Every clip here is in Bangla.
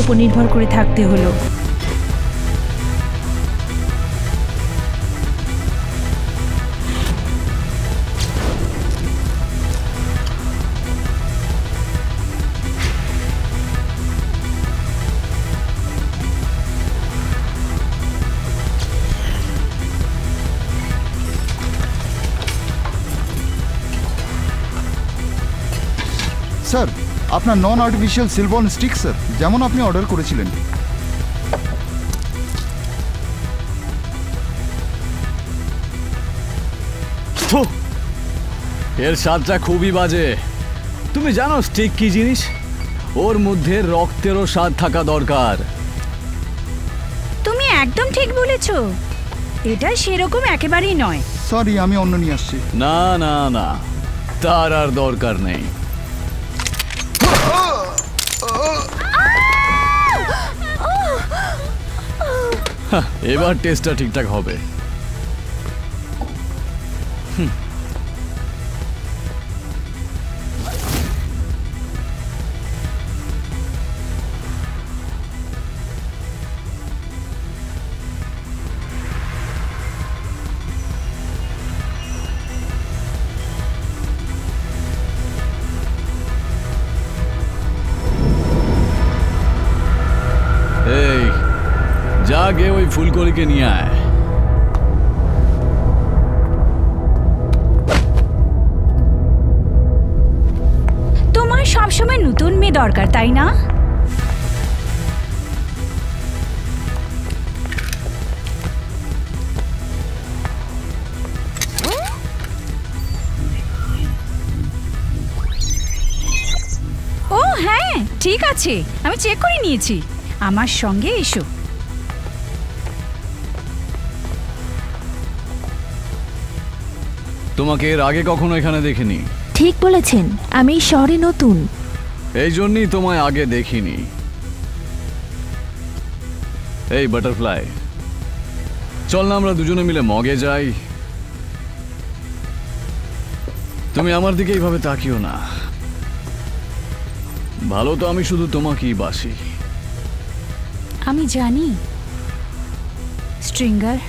উপর নির্ভর করে থাকতে হলো। স্যার, আপনার নন আর্টিফিশিয়াল সিলবন স্টিক স্যার, যেমন আপনি অর্ডার করেছিলেন। এর স্বাদটা খুবই বাজে। তুমি জানো স্টিক কি জিনিস? ওর মধ্যে রক্তেরও স্বাদ থাকা দরকার। তুমি একদম ঠিক বলেছ, এটা সেরকম একেবারেই নয়। সরি, আমি অন্য নিয়ে আসছি। না না না, তার আর দরকার নেই। এবার টেস্টটা ঠিকঠাক হবে। এই যা গে ওই ফুলকলিকে নিয়ে আয়। তোমার সবসময় নতুন মেয়ে দরকার, তাই না? ও হ্যাঁ, ঠিক আছে, আমি চেক করে নিয়েছি। আমার সঙ্গে এসো। তোমাকে এর আগে কখনো এখানে দেখিনি। ঠিক বলেছেন, আমি এই শহরে নতুন। এই জন্যই তোমায় আগে দেখিনি। এই বাটারফ্লাই, চল না আমরা দুজনে মিলে মগে যাই। তুমি আমার দিকে এইভাবে তাকিও না। ভালো তো আমি শুধু তোমাকেই বাসি। আমি জানি স্ট্রিঙ্গার।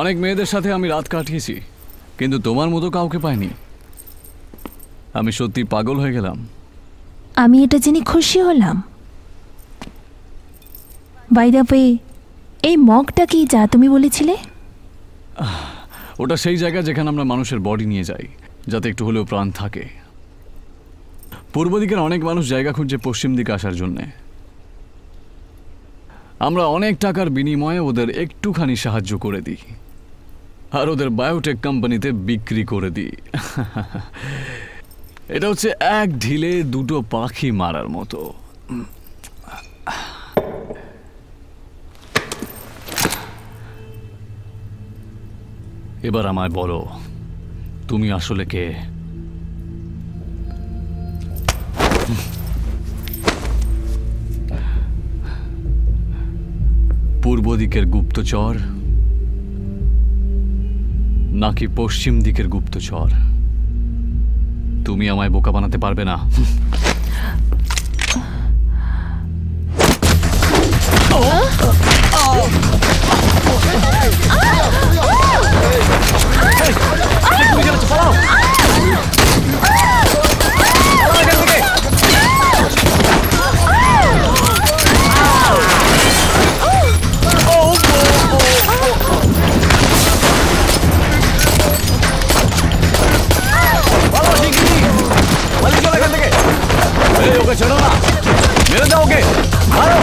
অনেক মেয়েদের সাথে আমি রাত কাটিয়েছি, কিন্তু তোমার মতো কাউকে পাইনি। আমি সত্যি পাগল হয়ে গেলাম। আমি এটা জেনে খুশি হলাম। বাই দ্য ওয়ে, এই মগটা কি যা তুমি বলেছিলে? ওটা সেই জায়গা যেখানে আমরা মানুষের বডি নিয়ে যাই, যাতে একটু হলেও প্রাণ থাকে। পূর্ব দিকের অনেক মানুষ জায়গা খুঁজছে পশ্চিম দিকে আসার জন্যে। আমরা অনেক টাকার বিনিময়ে ওদের একটুখানি সাহায্য করে দিই, আর ওদের বায়োটেক কোম্পানিতে বিক্রি করে দিই। এটা হচ্ছে এক ঢিলে দুটো পাখি মারার মতো। এবার আমায় বলো, তুমি আসলে কে? পূর্ব দিকের গুপ্তচর নাকি পশ্চিম দিকের গুপ্তচর? তুমি আমায় বোকা বানাতে পারবে না। এই ওকে ছেড়ো না, মেরে দাও ওকে, মারো।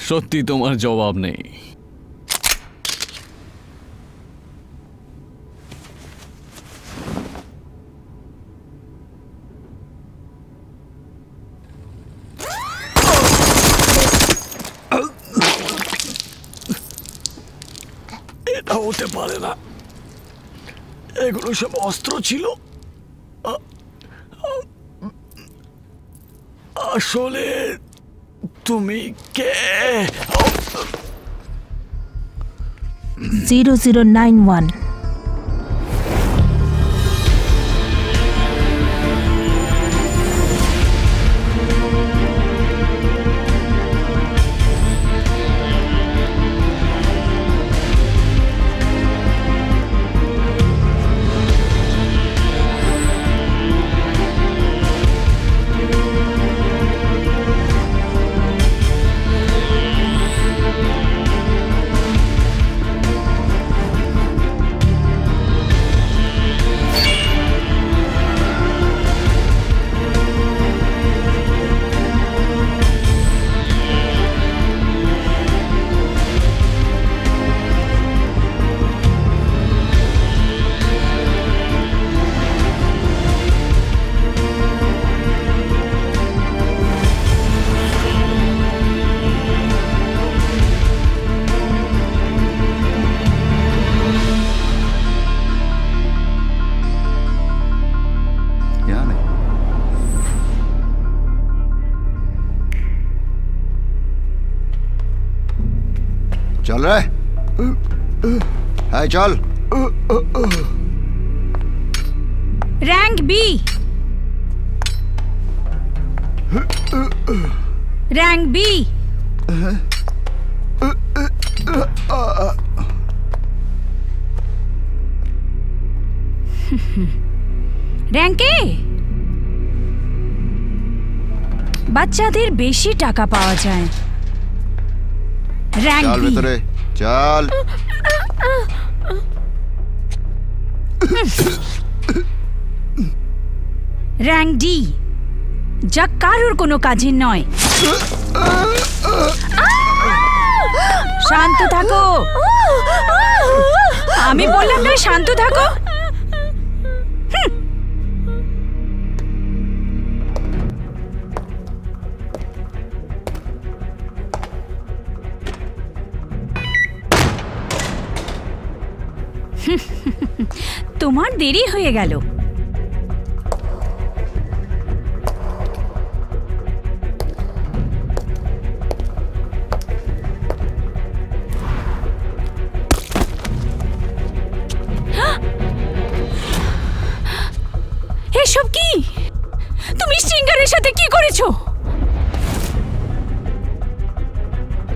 সত্যি তোমার জবাব নেই। এটা হতে পারে না, এগুলো সব অস্ত্র ছিল। আসলে তুমি কে? 0091। चल रहा है चल। Rank B, rank B. Rank A বাচ্চাদের বেশি টাকা পাওয়া যায়। रैंक चल बी, भीतरे चल। रैंक डी যা কারোর কোনো কাজের নয়। শান্ত থাকো, আমি বললাম না শান্ত থাকো। তোমার দেরি হয়ে গেল। এসব কি? তুমি স্ট্রিঙ্গারের সাথে কি করেছো?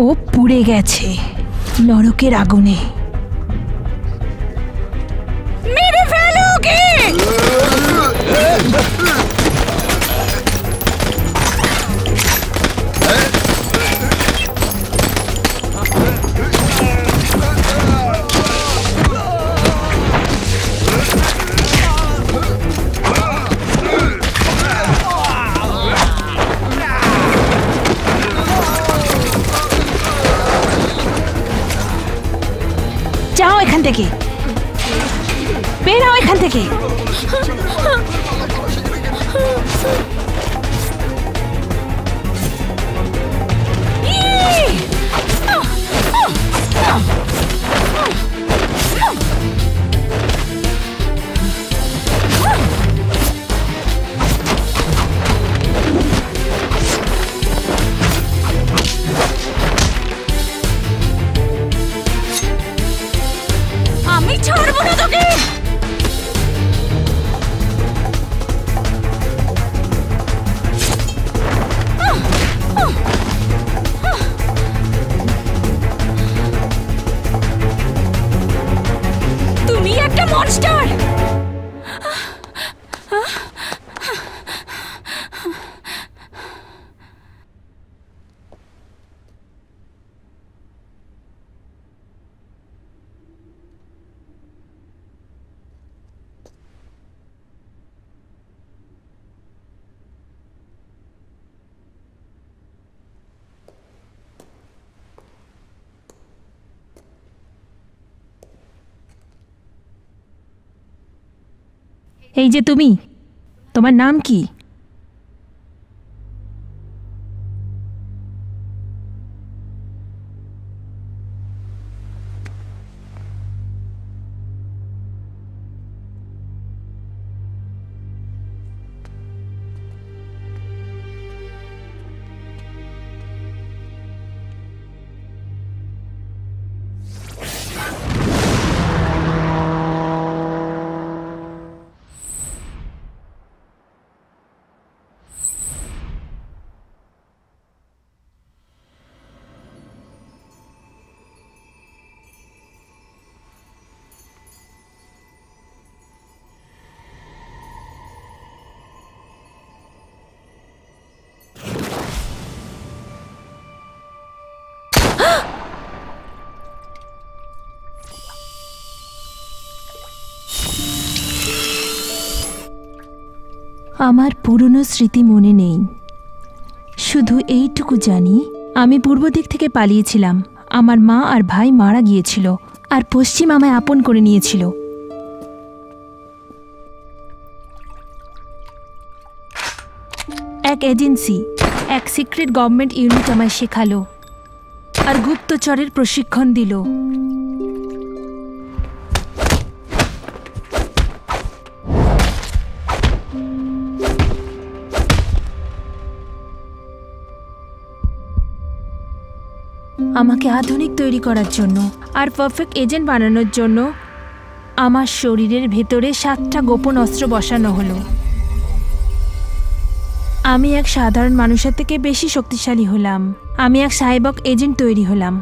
ও পুড়ে গেছে নরকের আগুনে। মেরে ফেলো ওকে। যাও এখান থেকে, বেরাও এখান থেকে। আমি ছাড়বো না তোকে। মনস্টার! এই যে তুমি, তোমার নাম কি? আমার পুরনো স্মৃতি মনে নেই, শুধু এইটুকু জানি আমি পূর্ব দিক থেকে পালিয়েছিলাম। আমার মা আর ভাই মারা গিয়েছিল, আর পশ্চিম আমায় আপন করে নিয়েছিল। এক এজেন্সি, এক সিক্রেট গভর্নমেন্ট ইউনিট আমায় শেখালো আর গুপ্তচরের প্রশিক্ষণ দিল। আমাকে আধুনিক তৈরি করার জন্য আর পারফেক্ট এজেন্ট বানানোর জন্য আমার শরীরের ভেতরে 7টা গোপন অস্ত্র বসানো হলো। আমি এক সাধারণ মানুষের থেকে বেশি শক্তিশালী হলাম। আমি এক সাইবক এজেন্ট তৈরি হলাম।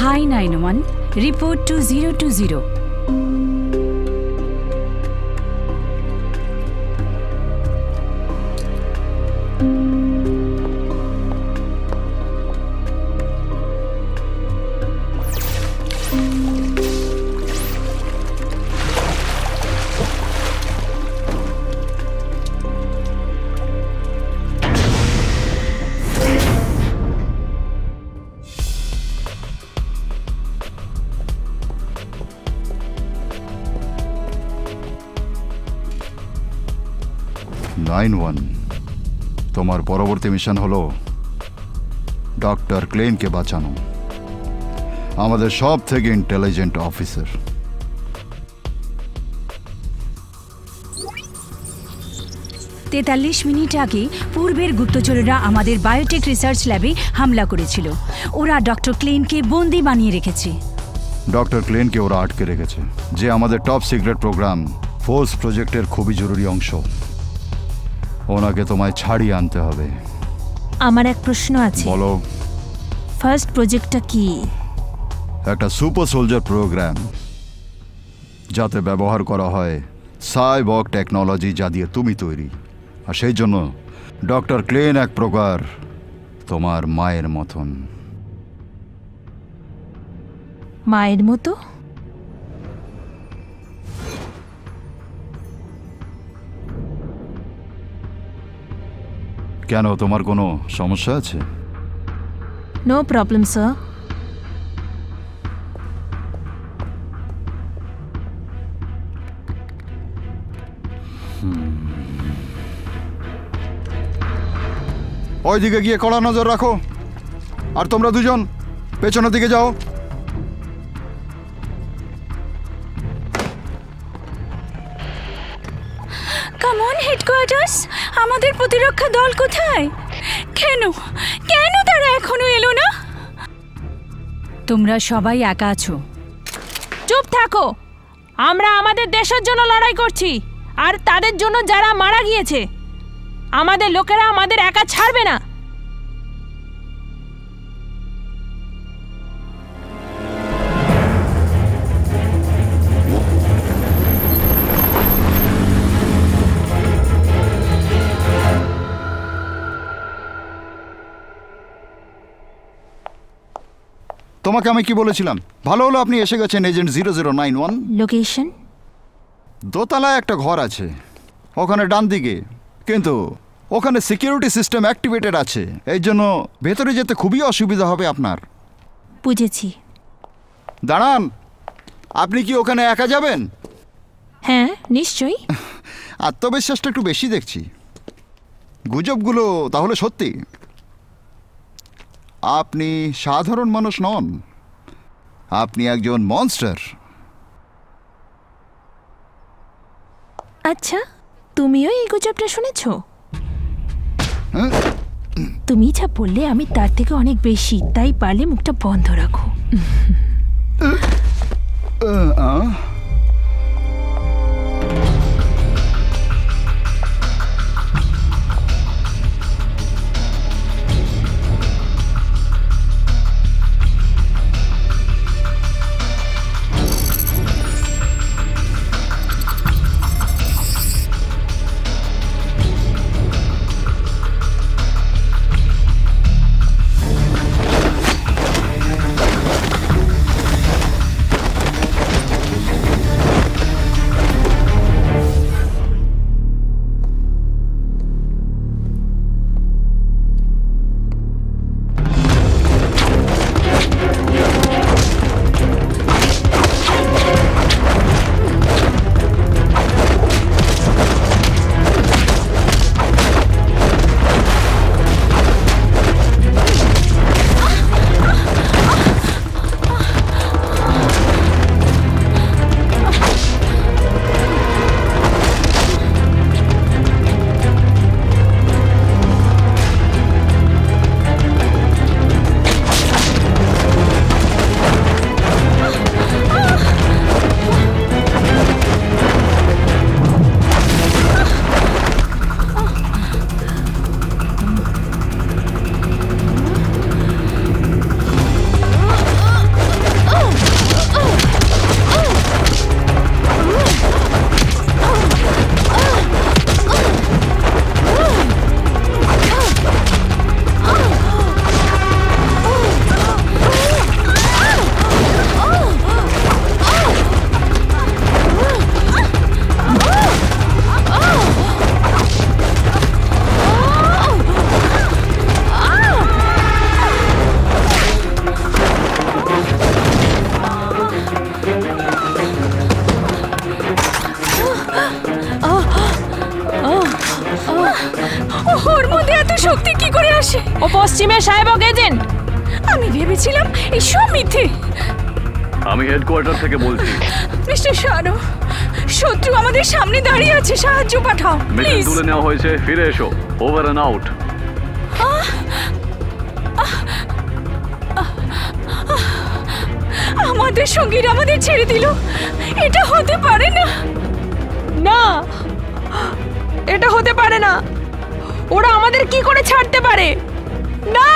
Hi 911, report to 020. তোমার পরবর্তী মিশন হলো ডক্টর ক্লেনকে বাঁচানো, আমাদের সব থেকে ইন্টেলিজেন্ট অফিসার। 43 মিনিট আগে পূর্বের গুপ্তচরেরা আমাদের বায়োটেক রিসার্চ ল্যাবে হামলা করেছিল। ওরা ডক্টর ক্লেনকে বন্দি বানিয়ে রেখেছে। ডক্টর ক্লেনকে ওরা আটকে রেখেছে, যে আমাদের টপ সিক্রেট প্রোগ্রাম ফোর্স প্রজেক্টের খুবই জরুরি অংশ। ওনাকে তোমায় ছাড়িয়ে আনতে হবে। আমার এক প্রশ্ন আছে। বলো। ফার্স্ট প্রজেক্টটা কি? একটা সুপার সোলজার প্রোগ্রাম, যাতে ব্যবহার করা হয় সাইবক টেকনোলজি, যা দিয়ে তুমি তৈরি। আর সেই জন্য ডক্টর ক্লেন এক প্রকার তোমার মায়ের মতন। মায়ের মতো? কেন, তোমার কোনো সমস্যা আছে? No problem sir. ওইদিকে গিয়ে কড়া নজর রাখো, আর তোমরা দুজন পেছনের দিকে যাও। কাম অন হেডকোয়ার্টার্স, আমাদের প্রতিরক্ষা দল কোথায়? কেন কেন তারা এখনো এলো না? তোমরা সবাই একা আছো। চুপ থাকো। আমরা আমাদের দেশের জন্য লড়াই করছি, আর তাদের জন্য যারা মারা গিয়েছে। আমাদের লোকেরা আমাদের একা ছাড়বে না। তোমাকে আমি কি বলেছিলাম? ভালো হলো আপনি এসে গেছেন এজেন্ট 0091। লোকেশন? দোতলায় একটা ঘর আছে, ওখানে ডান দিকে, কিন্তু ওখানে সিকিউরিটি সিস্টেম অ্যাক্টিভেটেড আছে, এই জন্য ভেতরে যেতে খুবই অসুবিধা হবে আপনার। বুঝেছি। দাঁড়ান, আপনি কি ওখানে একা যাবেন? হ্যাঁ, নিশ্চয়ই। আত্মবিশ্বাসটা একটু বেশি দেখছি। গুজবগুলো তাহলে সত্যি? আপনি সাধারণ মানুষ নন, আপনি একজন মনস্টার। আচ্ছা, তুমিও এই গুজবটা শুনেছ? হ্যাঁ? তুমি যা বললে আমি তার থেকে অনেক বেশি, তাই পারলে মুখটা বন্ধ রাখো। ওর মধ্যে এত শক্তি কি করে আসে? ও পশ্চিমের সাহেবক এজেন্ট। আমি ভেবেছিলাম এই সব মিথ্যে। আমি হেডকোয়ার্টার থেকে বলছি। মিস্টার শানো, শত্রু আমাদের সামনে দাঁড়িয়ে আছে, সাহায্য পাঠাও মিশন প্লিজ। তুলে নেওয়া হয়েছে, ফিরে এসো। Over and out. আমাদের সঙ্গীরা আমাদের ছেড়ে দিল, এটা হতে পারে না। না, এটা হতে পারে না। ওরা আমাদের কি করে ছাড়তে পারে? না!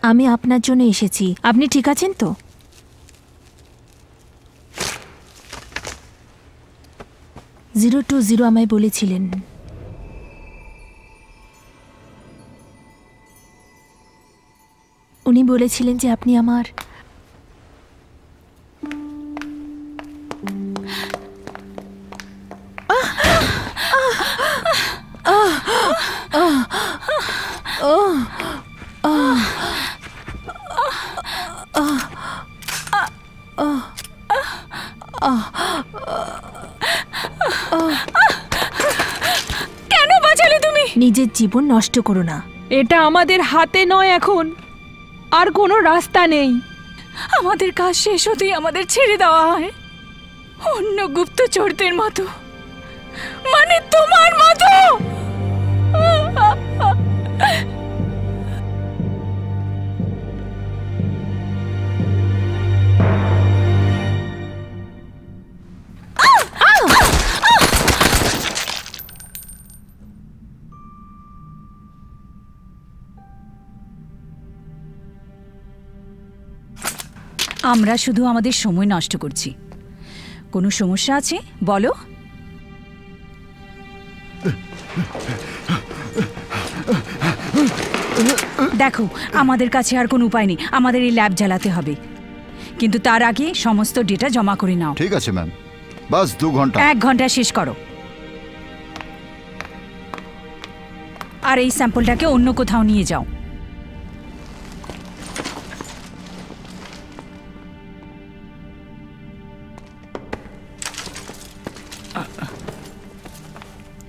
আমি আপনার জন্য এসেছি। আপনি ঠিক আছেন তো? জিরো টু জিরো আমায় বলেছিলেন। উনি বলেছিলেন যে আপনি আমার কেন বাঁচালে তুমি? নিজের জীবন নষ্ট করো না। এটা আমাদের হাতে নয় এখন, আর কোনো রাস্তা নেই। আমাদের কাজ শেষ হতেই আমাদের ছেড়ে দেওয়া হয়, অন্য গুপ্তচরদের মতো, মানে তোমার মতো। আমরা শুধু আমাদের সময় নষ্ট করছি। কোনো সমস্যা আছে বলো। দেখো, আমাদের কাছে আর কোনো উপায় নেই, আমাদের এই ল্যাব জ্বালাতে হবে, কিন্তু তার আগে সমস্ত ডেটা জমা করে নাও। ঠিক আছে ম্যাম, বাস 2 ঘন্টা। 1 ঘন্টা শেষ করো, আর এই স্যাম্পলটাকে অন্য কোথাও নিয়ে যাও।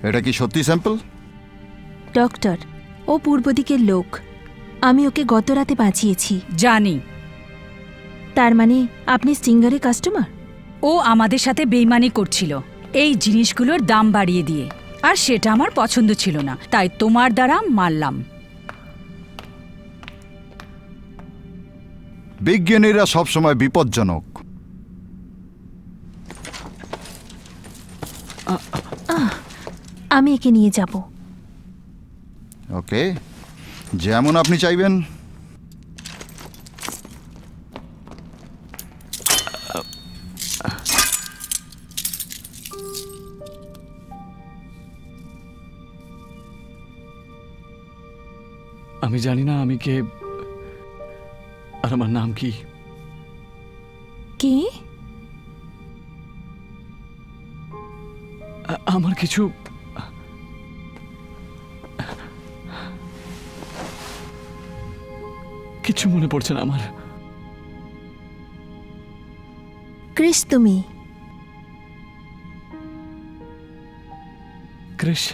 এটা কি সত্যি স্যাম্পল? ডক্টর, ও পূর্ব দিকের লোক। আমি ওকে গত রাতে বাঁচিয়েছি। জানি। তার মানে আপনি সিঙ্গারের কাস্টমার? ও আমাদের সাথে বেইমানি করছিল এই জিনিসগুলোর দাম বাড়িয়ে দিয়ে, আর সেটা আমার পছন্দ ছিল না, তাই তোমার দ্বারা মারলাম। বিজ্ঞানীরা সবসময় বিপজ্জনক। আমি একে নিয়ে যাব। ওকে, যেমন আপনি চাইবেন। আমি জানি না আমি কে, আর আমার নাম কি। কি? আমার কিছু মনে পড়ছে না আমার। ক্রিস, তুমি? ক্রিস?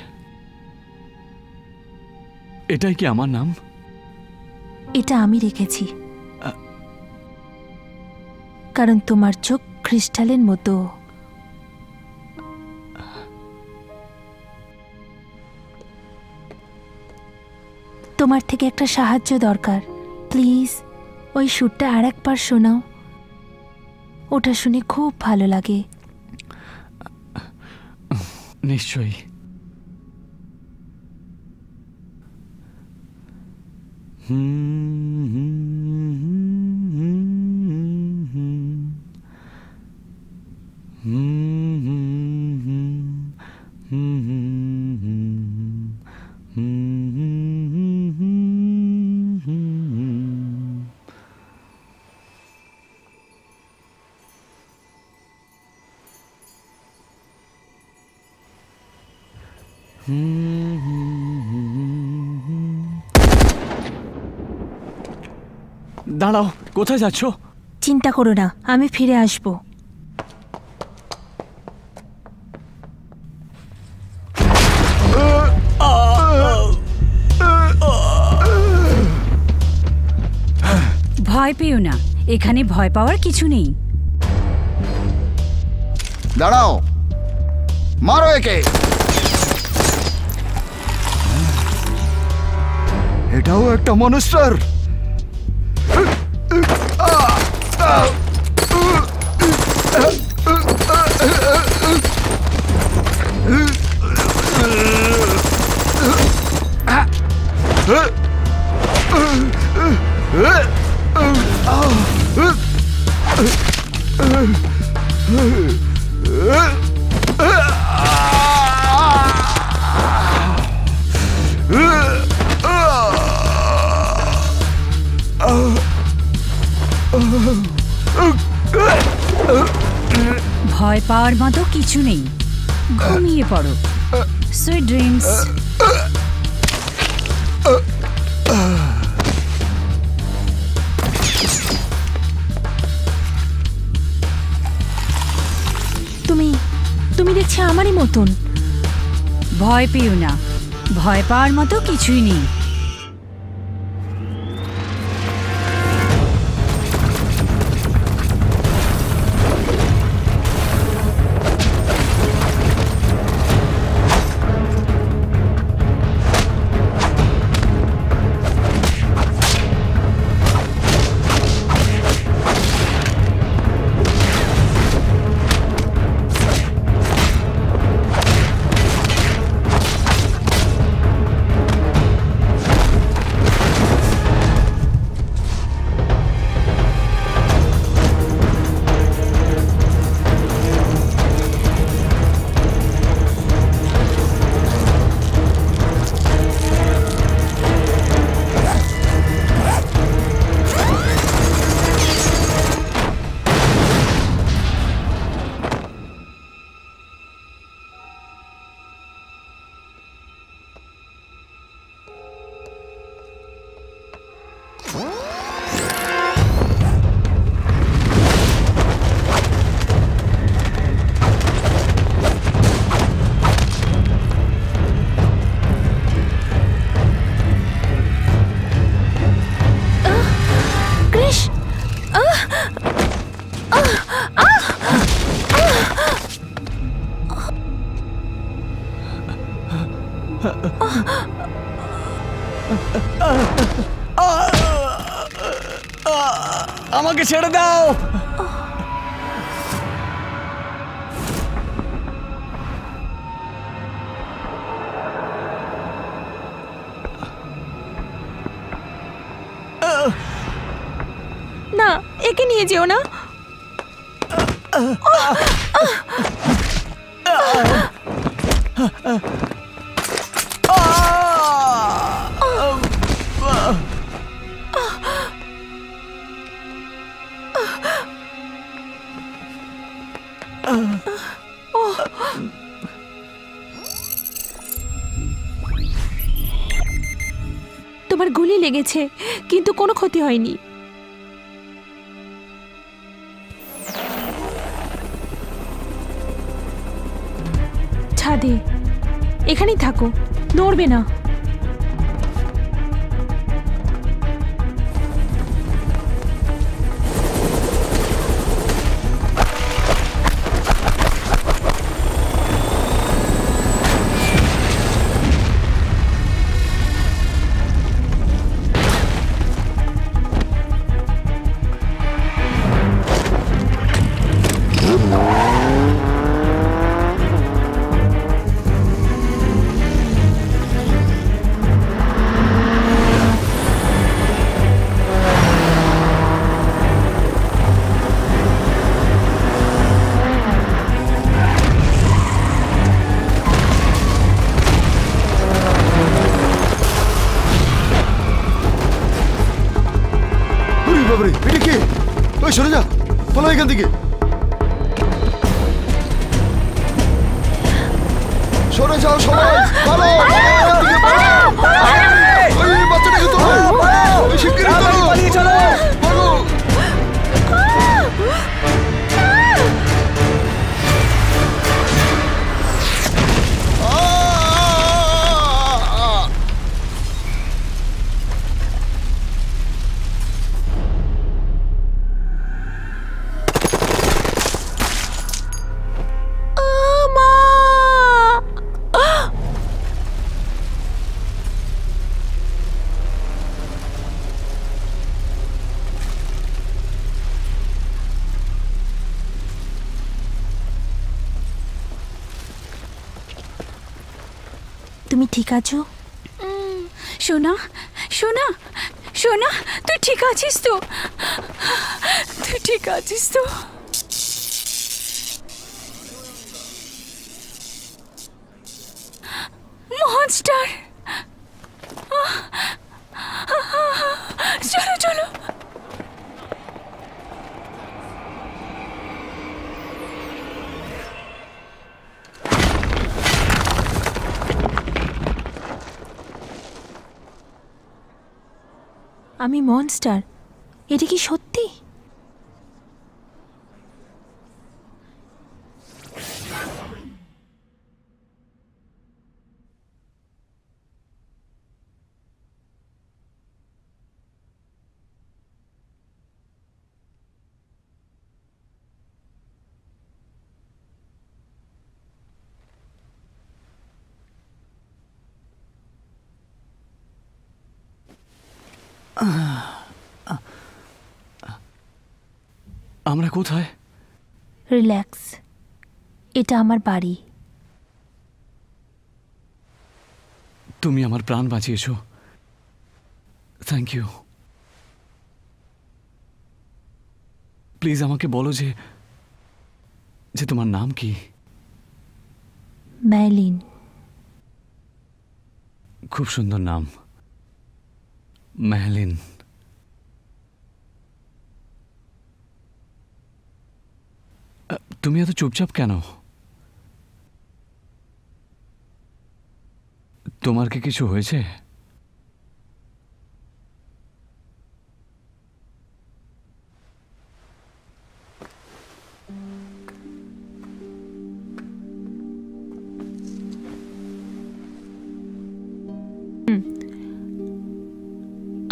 এটাই কি আমার নাম? এটা আমি রেখেছি, কারণ তোমার চোখ ক্রিস্টালের মতো। তোমার থেকে একটা সাহায্য দরকার, প্লিজ। ওই সুরটা আর একবার শোনাও, ওটা শুনে খুব ভালো লাগে। নিশ্চয়ই। দাঁড়াও, কোথায় যাচ্ছ? চিন্তা করো না, আমি ফিরে আসবো। ভয় পেও না, এখানে ভয় পাওয়ার কিছু নেই। দাঁড়াও, মারো একে। এটাও একটা মনস্টার। ভয় পাওয়ার মতো কিছু নেই, ঘুমিয়ে পড়ো। Sweet dreams. আমারই মতন। ভয় পেও না, ভয় পাওয়ার মতো কিছুই নেই। আমাকে ছেড়ে দাও। না, একে নিয়ে যেও না। তোমার গুলি লেগেছে, কিন্তু কোনো ক্ষতি হয়নি। ছাদে এখানেই থাকো, নড়বে না। এটা কি? ওই সরে যা, পালা এখান থেকে। সরে যাও সবাই, পালো। ওই বাচ্চাটাকে তোলো, ওই শিগগিরই তোলো, পালো। তুমি ঠিক আছো? সোনা, সোনা, সোনা, তুই ঠিক আছিস তো? তুই ঠিক আছিস তো? মনস্টার, চলো চলো। আমি মনস্টার, এটা কি সত্যি? আমরা কোথায়? রিল্যাক্স, এটা আমার বাড়ি। তুমি আমার প্রাণ বাঁচিয়েছো, থ্যাংক ইউ। প্লিজ আমাকে বলো যে তোমার নাম কি? মেলিন। খুব সুন্দর নাম, মেলিন। তুমি এত চুপচাপ কেন? তোমার কি কিছু হয়েছে?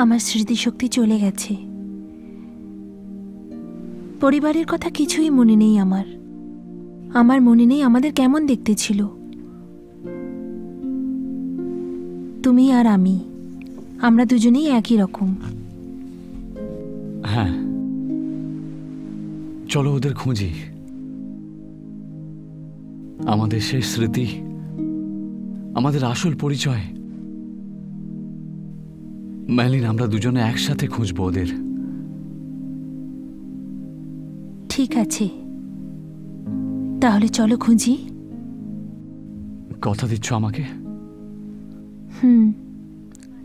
আমার স্মৃতিশক্তি চলে গেছে। পরিবারের কথা কিছুই মনে নেই আমার মনে নেই আমাদের কেমন দেখতে ছিল। তুমি আর আমরা দুজনেই একই রকম। হ্যাঁ, চলো ওদের খুঁজি। আমাদের শেষ স্মৃতি, আমাদের আসল পরিচয়। মেলিন, আমরা দুজনে একসাথে খুঁজবো ওদের। ঠিক আছে, তাহলে চলো খুঁজি। কথা দিচ্ছ আমাকে?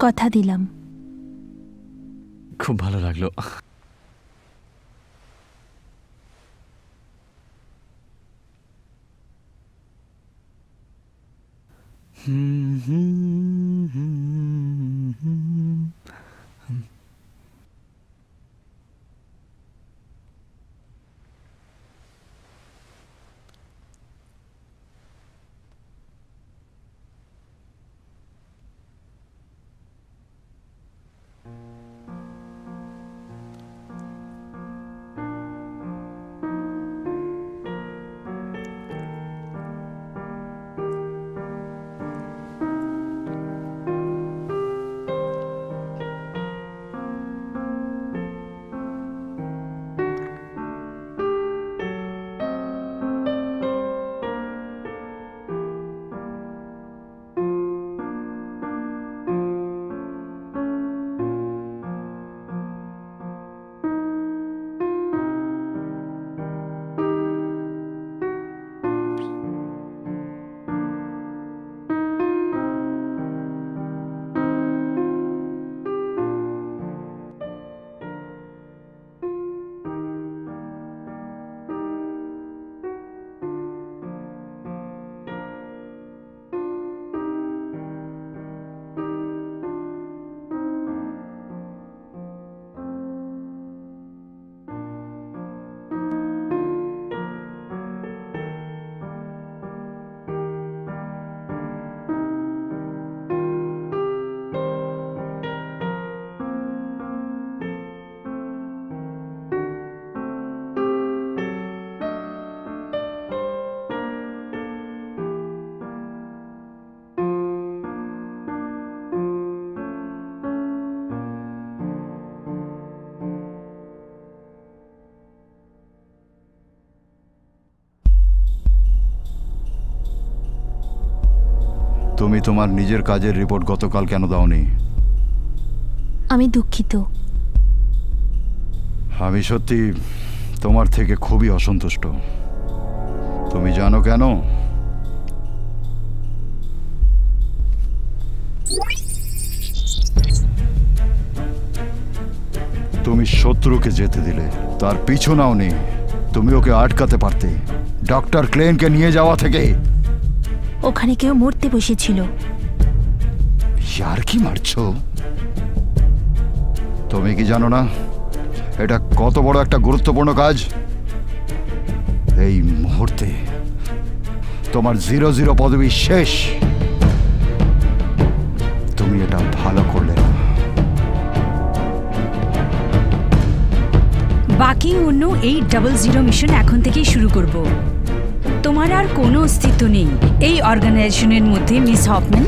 কথা দিলাম। খুব ভালো লাগলো। তুমি তোমার নিজের কাজের রিপোর্ট গতকাল কেন দাওনি? আমি দুঃখিত। আমি সত্যি তোমার থেকে খুবই অসন্তুষ্ট। তুমি জানো কেন? তুমি শত্রুকে যেতে দিলে, তার পিছু নাওনি। তুমি ওকে আটকাতে পারতে, ডক্টর ক্লেনকে নিয়ে যাওয়া থেকে। ওখানে কেউ মরতে বসেছিল। আর কি মারছো? তুমি কি জানো না এটা কত বড় একটা গুরুত্বপূর্ণ কাজ? এই মুহূর্তে তোমার 0-0 পদবি শেষ। তুমি এটা ভালো করলে না। বাকি অন্য এই 000 মিশন এখন থেকেই শুরু করব। তোমার আর কোনো অস্তিত্ব নেই এই অর্গানাইজেশনের মধ্যে, মিস হফম্যান।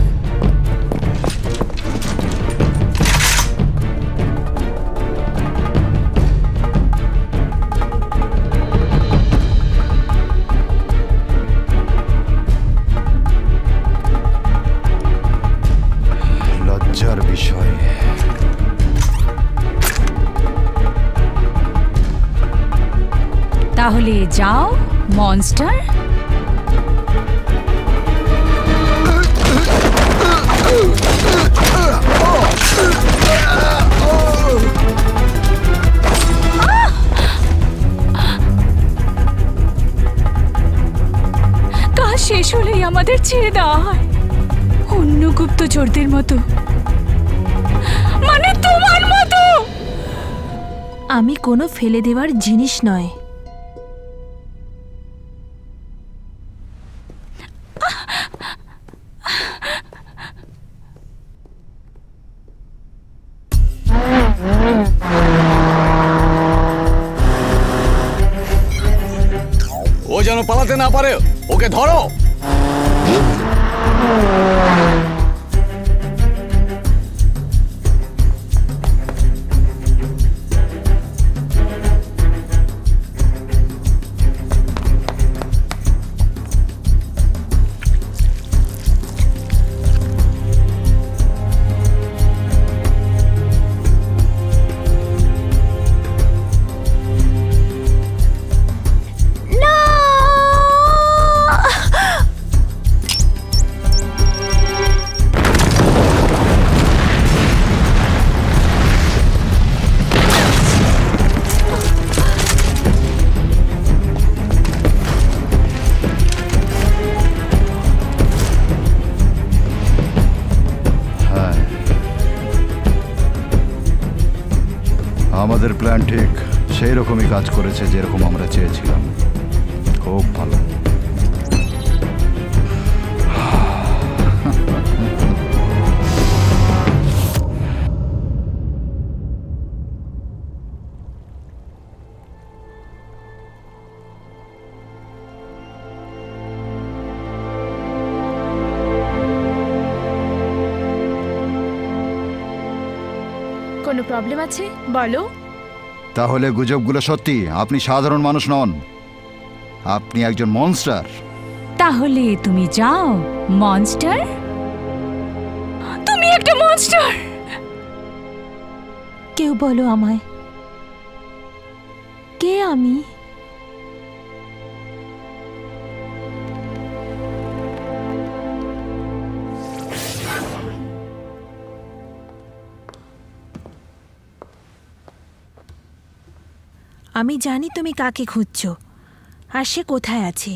তাহলে যাও মনস্টার। কাজ শেষ হলেই আমাদের ছেড়ে দেওয়া হয় অন্য গুপ্তচরদের মতো, মানে তোমার মতো। আমি কোনো ফেলে দেওয়ার জিনিস নয়। ও যেন পালাতে না পারে, ওকে ধরো। আমাদের প্ল্যান ঠিক সেই রকমই কাজ করেছে, যেরকম আমরা চেয়েছিলাম। খুব ভালো। কোনো প্রবলেম আছে বলো। তাহলে গুজবগুলো সত্যি? আপনি সাধারণ মানুষ নন, আপনি একজন মনস্টার। তাহলে তুমি যাও মনস্টার। তুমি একটা মনস্টার। কেউ বলো আমায়, কে আমি? আমি জানি তুমি কাকে খুঁজছো আর সে কোথায় আছে।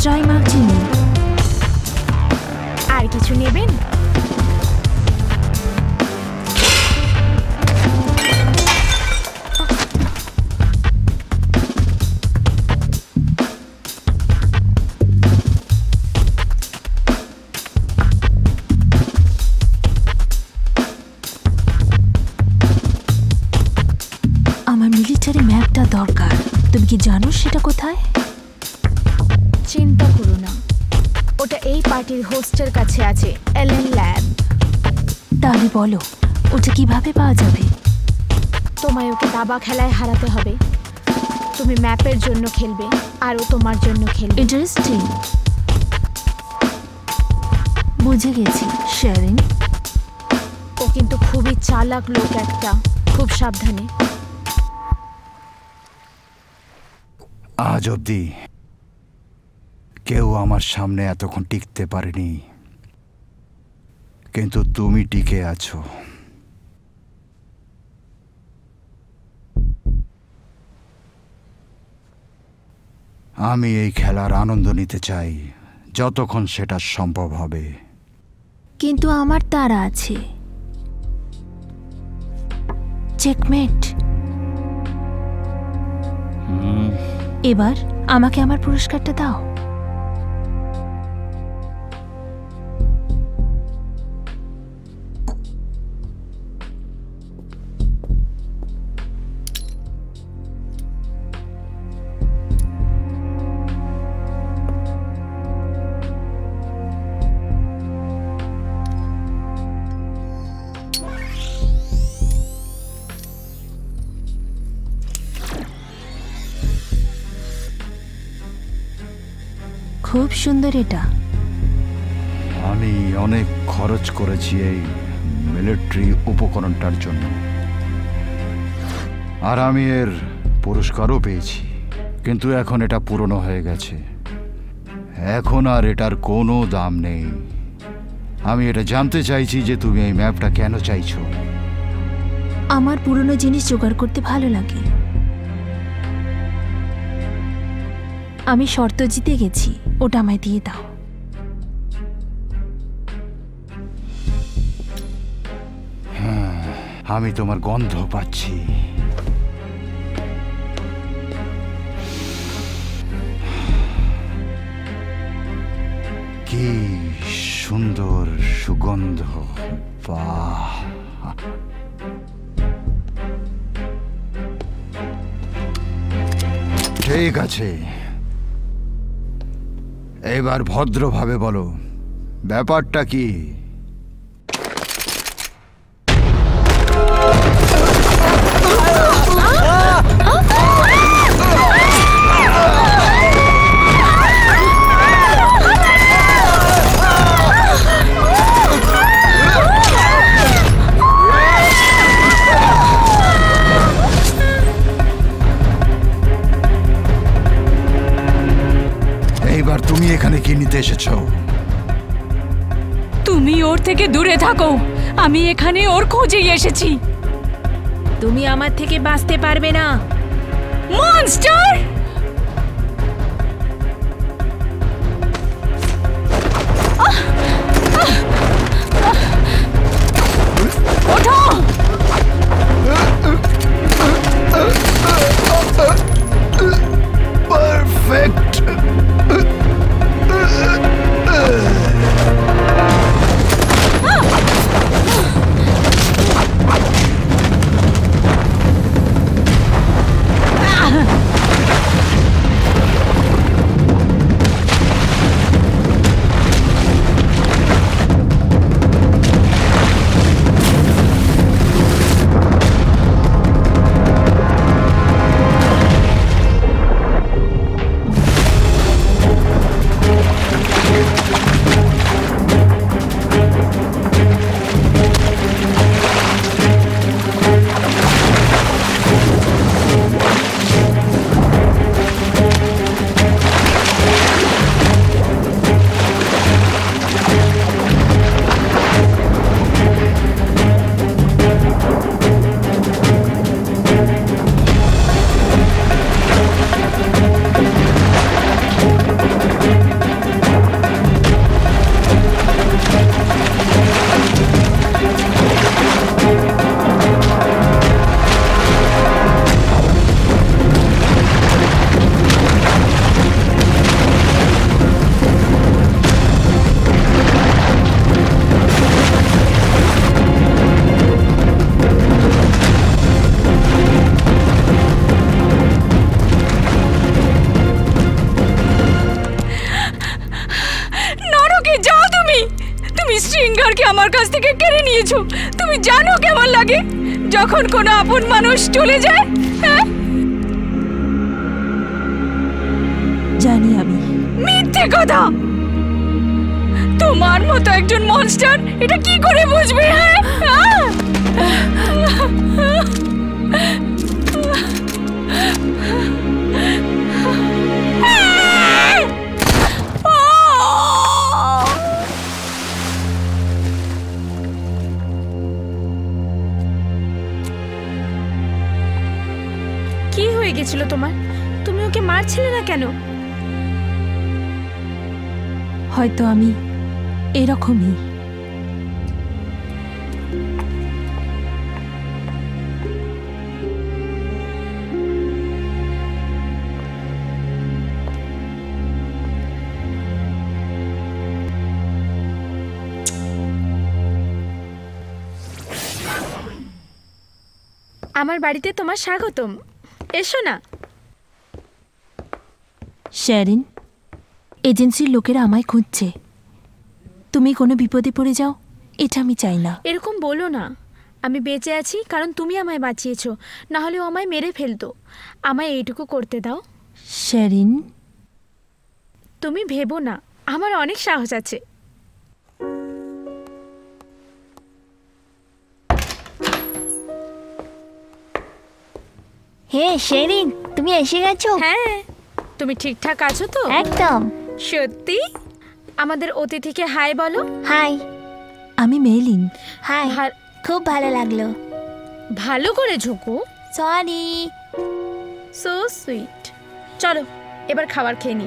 Dry martini. আর কিছু নেবেন? আমার মিলিটারি ম্যাপটা দরকার। তুমি কি জানো সেটা কোথায়? চিন্তা করো না, ওটা এই পার্টির হোস্টের কাছে আছে, এলেন ল্যাব। তাহলে বলো ওটা কিভাবে পাওয়া যাবে? তোমায় ওকে দাবা খেলায় হারাতে হবে। তুমি ম্যাপের জন্য খেলবে আর ও তোমার জন্য খেলবে। ইন্টারেস্টিং। বুঝে গেছি শেরিন। ও কিন্তু খুবই চালাক লোক একটা, খুব সাবধানে। আজ অবধি কেউ আমার সামনে এতক্ষণ টিকতে পারেনি, কিন্তু তুমি টিকে আছো। আমি এই খেলার আনন্দ নিতে চাই যতক্ষণ সেটা সম্ভব হবে। কিন্তু আমার তাড়া আছে। চেকমেট। এবার আমাকে আমার পুরস্কারটা দাও। খুব সুন্দর এটা। আমি অনেক খরচ করেছি এই মিলিটারি উপকরণটার জন্য, আর আমি এর পুরস্কারও পেয়েছি, কিন্তু এখন এটা পুরনো হয়ে গেছে। এখন আর এটার কোনো দাম নেই। আমি এটা জানতে চাইছি যে তুমি এই ম্যাপটা কেন চাইছো। আমার পুরনো জিনিস জোগাড় করতে ভালো লাগে। আমি শর্ত জিতে গেছি, ওটা আমায় দিয়ে দাও। হ্যাঁ, আমি তোমার গন্ধ পাচ্ছি। কি সুন্দর সুগন্ধ! বাহ! ঠিক আছে, এবার ভদ্রভাবে বলো, ব্যাপারটা কি? এইবার তুমি এখানে কি নিতে এসেছো? তুমি ওর থেকে দূরে থাকো। আমি এখানে ওর খোঁজেই এসেছি। তুমি আমার থেকে বাঁচতে পারবে না, মনস্টার! ওঠো! পারফেক্ট! আমার কাছ থেকে কেড়ে নিয়েছো। তুমি জানো কেমন লাগে যখন কোনো আপন মানুষ চলে যায়? হ্যাঁ, জানি আমি। মিথ্যে কথা। তোমার মতো একজন মনস্টার এটা কি করে বুঝবে? হ্যাঁ, কি হয়ে গেছিল তোমার? তুমি ওকে মারছিলে না কেন? হয়তো আমি এরকমই। আমার বাড়িতে তোমার স্বাগতম, এসো না। শেরিন, এজেন্সির লোকেরা আমায় খুঁজছে। তুমি কোনো বিপদে পড়ে যাও, এটা আমি চাই না। এরকম বলো না। আমি বেঁচে আছি কারণ তুমি আমায় বাঁচিয়েছো, না হলে ও আমায় মেরে ফেলতো। আমায় এইটুকু করতে দাও। শেরিন, তুমি ভেবো না, আমার অনেক সাহস আছে। হে শেরিন, তুমি এসে গেছো? হ্যাঁ, তুমি ঠিকঠাক আছো তো? একদম। সত্যি? আমাদের অতিথিকে হাই বলো। হাই। আমি মেলিন। হাই। খুব ভালো লাগলো। ভালো করে ঝুঁকো। সরি। So sweet. চলো এবার খাবার খেয়ে নি।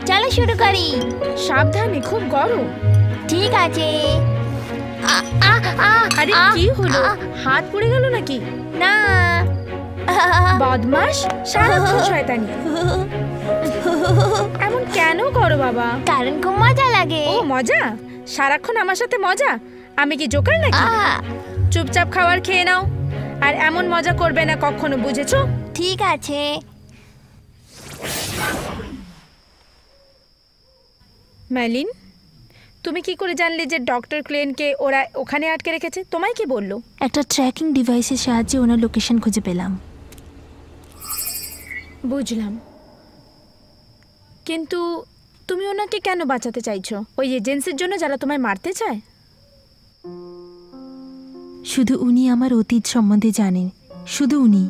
চলো শুরু করি। সাবধানে, খুব গরম। ঠিক আছে। আরে কি হলো? হাত পুড়ে গেল নাকি? না। বদমাশ, সারাক্ষণ শয়তানি। এমন কেন করো বাবা? কারণ খুব মজা লাগে। ও মজা? সারাক্ষণ আমার সাথে মজা? আমি কি জোকার নাকি? চুপচাপ খাবার খেয়ে নাও, আর এমন মজা করবে না কখনো, বুঝেছো? ঠিক আছে। ম্যালিন, তুমি কি করে জানলে যে ডক্টর ক্লেনকে ওরা ওখানে আটকে রেখেছে? তোমায় কি বললো? একটা ট্র্যাকিং ডিভাইসের সাহায্যে ওনার লোকেশন খুঁজে পেলাম। বুঝলাম, কিন্তু তুমি ওনাকে কেন বাঁচাতে চাইছো? ওই এজেন্সির জন্য যারা তোমায় মারতে চায়? শুধু উনি আমার অতীত সম্বন্ধে জানেন, শুধু উনি।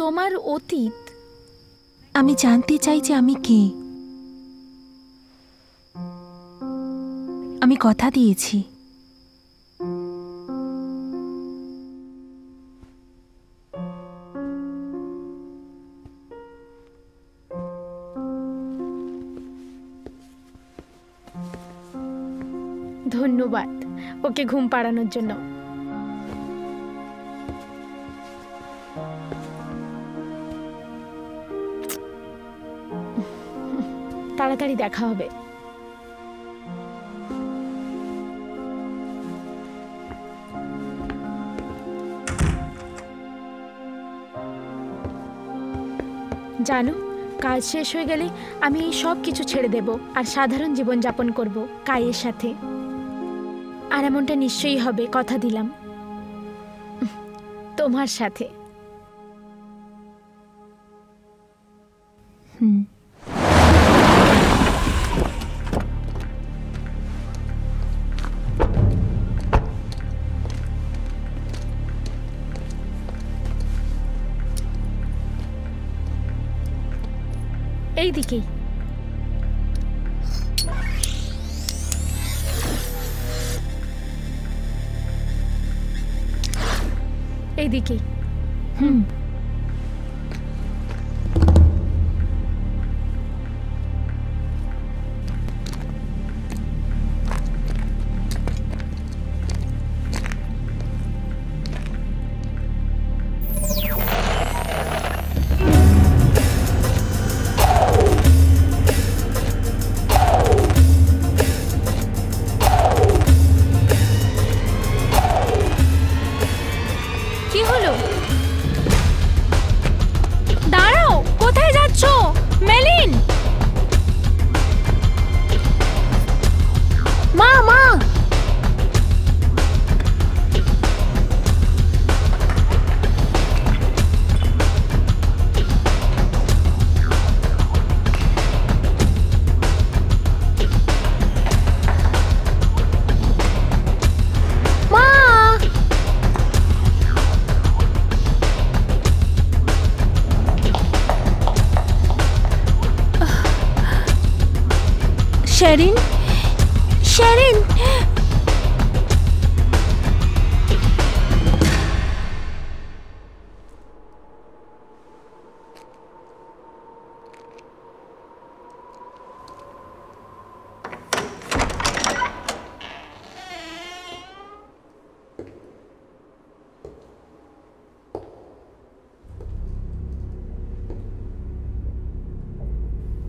তোমার অতীত? আমি জানতে চাই যে আমি কে। আমি কথা দিয়েছি। ধন্যবাদ ওকে ঘুম পাড়ানোর জন্য। তাড়াতাড়ি দেখা হবে। জানো, কাজ শেষ হয়ে গেলে আমি এই সব কিছু ছেড়ে দেব আর সাধারণ জীবন যাপন করব কায়ের সাথে। আর এমনটা নিশ্চয়ই হবে, কথা দিলাম। তোমার সাথে। এই দিকেই। এই দিকেই। শেরিন, শেরিন।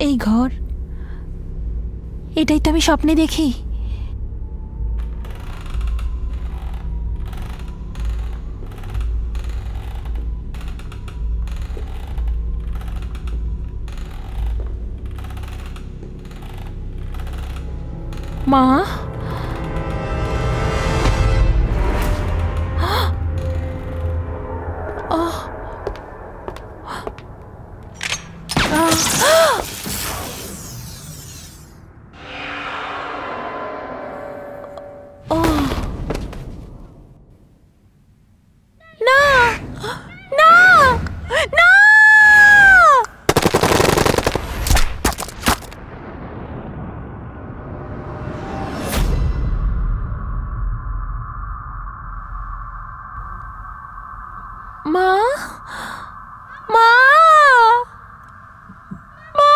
এই ঘর, এটাই তো আমি স্বপ্নে দেখি। মা, মা, মা, মা।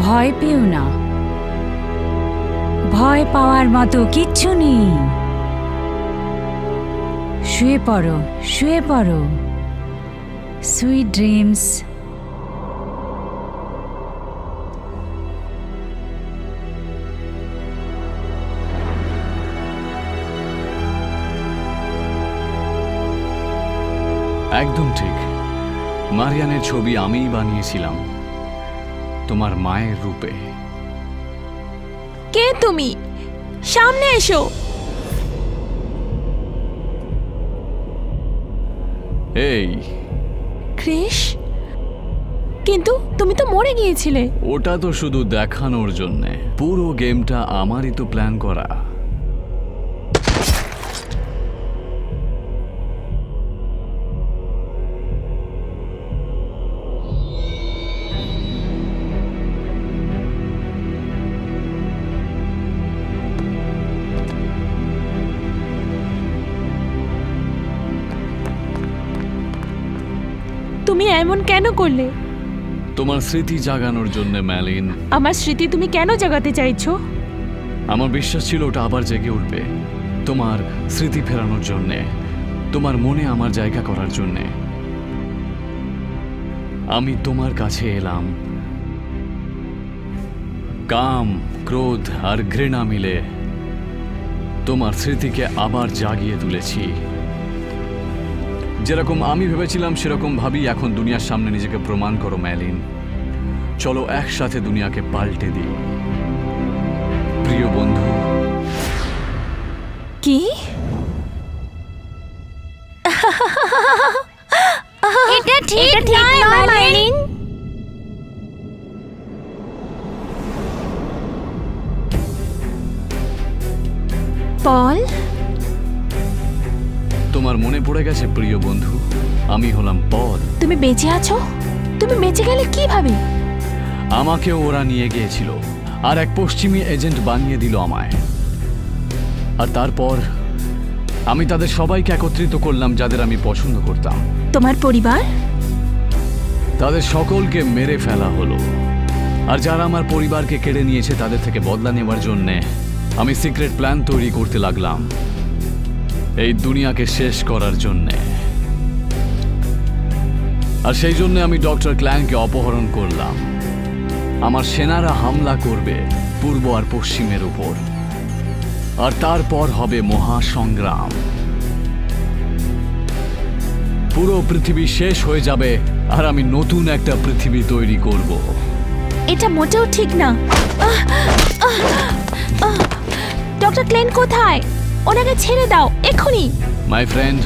ভয় পেও না, ভয় পাওয়ার মতো কিচ্ছু নেই। শুয়ে পড়ো, শুয়ে পড়ো। Sweet dreams. একদম ঠিক, মারিয়ানের ছবি আমিই বানিয়েছিলাম তোমার মায়ের রূপে। কে তুমি? সামনে এসো। এই ক্রিশ, কিন্তু তুমি তো মরে গিয়েছিলে। ওটা তো শুধু দেখানোর জন্যে, পুরো গেমটা আমারই তো প্ল্যান করা। তুমি এমন কেন করলে? তোমার স্মৃতি জাগানোর জন্য ম্যালিন। আমার স্মৃতি তুমি কেন জাগাতে চাইছো? আমার বিশ্বাস ছিল ওটা আবার জেগে উঠবে, তোমার স্মৃতি ফেরানোর জন্যে, তোমার মনে আমার জায়গা করার জন্যে। আমি তোমার কাছে এলাম, কাম, ক্রোধ আর ঘৃণা মিলে তোমার স্মৃতিকে আবার জাগিয়ে তুলেছি। যেরকম আমি ভেবেছিলাম সেরকম ভাবি এখন দুনিয়ার সামনে নিজেকে প্রমাণ করো ম্যালিন। চলো একসাথে দুনিয়াকে পাল্টে দিই প্রিয় বন্ধু। কি? এটা ঠিক নয় মার্লিন। পল, তোমার মনে পড়ে গেছে প্রিয় বন্ধু, আমি হলাম পল। তুমি বেঁচে আছো? তুমি বেঁচে গেলে কিভাবে? আমাকেও ওরা নিয়ে গিয়েছিল আর এক পশ্চিমী এজেন্ট বানিয়ে দিল আমায়। আর তারপর আমি তাদের সবাইকে একত্রিত করলাম যাদের আমি পছন্দ করতাম। তোমার পরিবার? তাদের সকলকে মেরে ফেলা হলো। আর যারা আমার পরিবারকে কেড়ে নিয়েছে তাদের থেকে বদলা নেওয়ার জন্যে আমি সিক্রেট প্ল্যান তৈরি করতে লাগলাম, এই দুনিয়াকে শেষ করার জন্যে। আর সেই জন্য আমি ডক্টর ক্ল্যানকে অপহরণ করলাম। আমার সেনারা হামলা করবে পূর্ব আর পশ্চিমের উপর, আর তারপর হবে মহাসংগ্রাম। পুরো পৃথিবী শেষ হয়ে যাবে আর আমি নতুন একটা পৃথিবী তৈরি করব। এটা মোটেও ঠিক না। ডক্টর ক্লেন কোথায়? ওনাকে ছেড়ে দাও এক্ষুনি। মাই ফ্রেন্ড,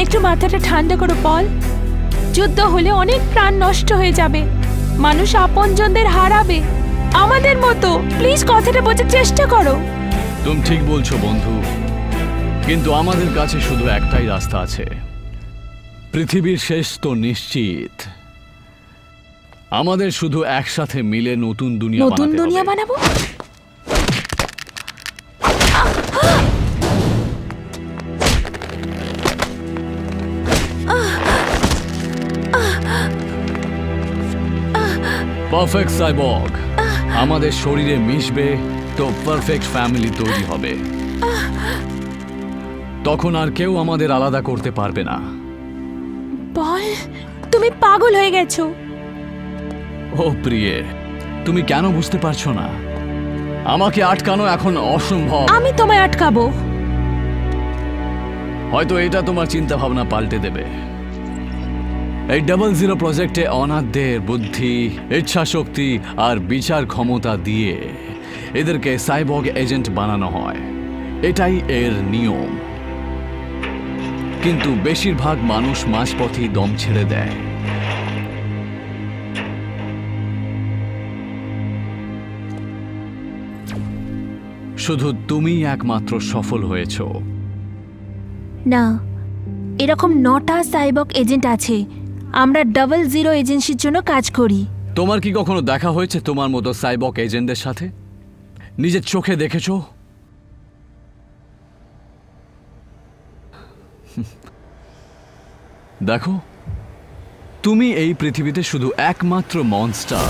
একটু মাথাটা ঠান্ডা করো পল। যুদ্ধ হলে অনেক প্রাণ নষ্ট হয়ে যাবে, মানুষ আপনজনদের হারাবে আমাদের মতো। প্লিজ কথাটা বোঝার চেষ্টা করো। তুমি ঠিক বলছো বন্ধু, কিন্তু আমাদের কাছে শুধু একটাই রাস্তা আছে। পৃথিবীর শেষ তো নিশ্চিত। আমাদের শুধু একসাথে মিলে নতুন দুনিয়া বানাবো। পারফেক্ট সাইবর্গ আমাদের শরীরে মিশবে তো পারফেক্ট ফ্যামিলি তৈরি হবে। তখন আর কেউ আমাদের আলাদা করতে পারবে না। পল, তুমি পাগল হয়ে গেছো। ও প্রিয়ে, তুমি কেন বুঝতে পারছো না? আমাকে আটকানো এখন অসম্ভব। আমি তোমায় আটকাবো। হয়তো এটা তোমার চিন্তা ভাবনা পাল্টে দেবে। এই 00 প্রজেক্টে অনাথদের বুদ্ধি, ইচ্ছা শক্তি আর বিচার ক্ষমতা দিয়ে এদেরকে সাইবর্গ এজেন্ট বানানো হয়। এটাই এর নিয়ম। কিন্তু বেশিরভাগ মানুষ মাঝপথেই দম ছেড়ে দেয়। শুধু তুমি একমাত্র সফল হয়েছ। না, এরকম 9টা সাইবর্গ এজেন্ট আছে। আমরা 00 এজেন্সির জন্য কাজ করি। তোমার কি কখনো দেখা হয়েছে তোমার মতো সাইবর্গ এজেন্টদের সাথে? নিজের চোখে দেখেছো? দেখো, তুমি এই পৃথিবীতে শুধু একমাত্র মনস্টার।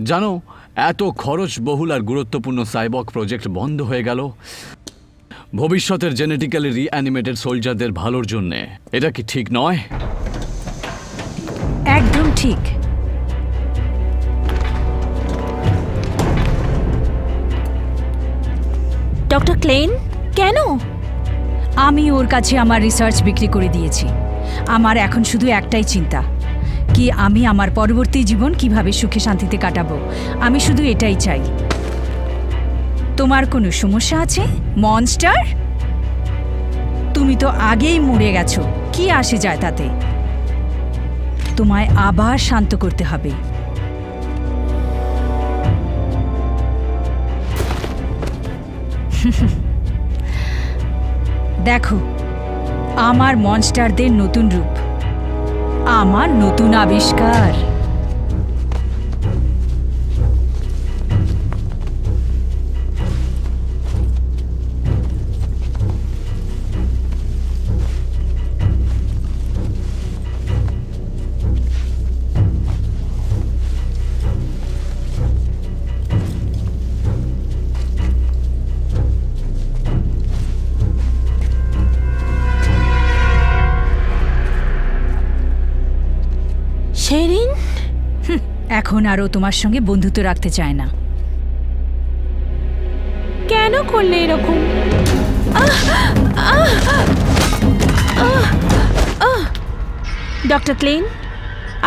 জানো, এত খরচবহুল আর গুরুত্বপূর্ণ সাইবর্গ প্রজেক্ট বন্ধ হয়ে গেল ভবিষ্যতের জেনেটিক্যালি রিঅ্যানিমেটেড সোলজারদের ভালোর জন্যে। এটা কি ঠিক নয়? একদম ঠিক। ডক্টর ক্লেন, কেন? আমি ওর কাছে আমার রিসার্চ বিক্রি করে দিয়েছি। আমার এখন শুধু একটাই চিন্তা, কি আমি আমার পরবর্তী জীবন কিভাবে সুখে শান্তিতে কাটাবো। আমি শুধু এটাই চাই। তোমার কোনো সমস্যা আছে মনস্টার? তুমি তো আগেই মরে গেছো, কি আসে যায় তাতে? তোমায় আবার শান্ত করতে হবে। দেখো, আমার মনস্টারদের নতুন রূপ, আমার নতুন আবিষ্কার। শেরিন এখন আরও তোমার সঙ্গে বন্ধুত্ব রাখতে চায় না। কেন করলে এরকম? ডক্টর ক্লেন,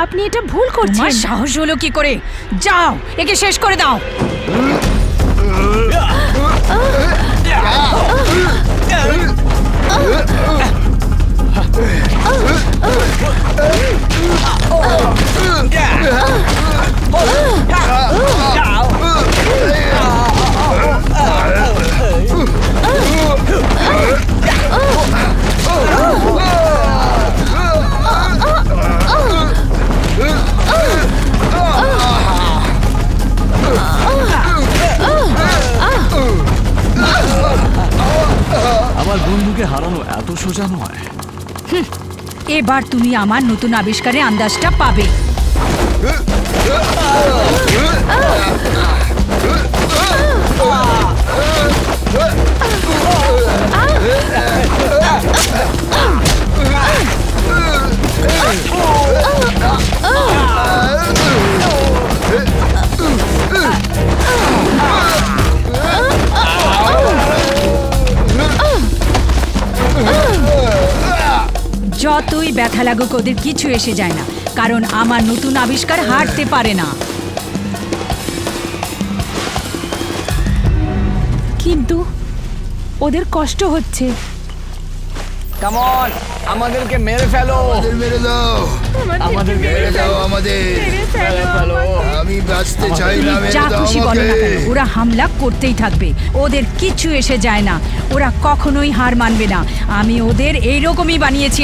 আপনি এটা ভুল করছেন। তোমার সাহস হলো কি করে? যাও, একে শেষ করে দাও। বন্ধুকে হারানো এত সোজা নয়। এবার তুমি আমার নতুন আবিষ্কারে আন্দাজটা পাবে। যতই ব্যথা লাগুক ওদের কিছু এসে যায় না, কারণ আমার নতুন আবিষ্কার হারতে পারে না। কিন্তু ওদের কষ্ট হচ্ছে। কাম অন, আমাদেরকে মেরে ফেলো। মেরে দাও, আমাদেরকে মেরে দাও, আমাদের মেরে ফেলো। আমি বাঁচতে চাই না, তুমি মেরে যা দাও খুশি বলো না আমাকে। কেন, ওরা হামলা করতেই থাকবে। ওদের কিচ্ছু এসে যায় না, ওরা কখনোই হার মানবে না। আমি ওদের এইরকমই বানিয়েছি।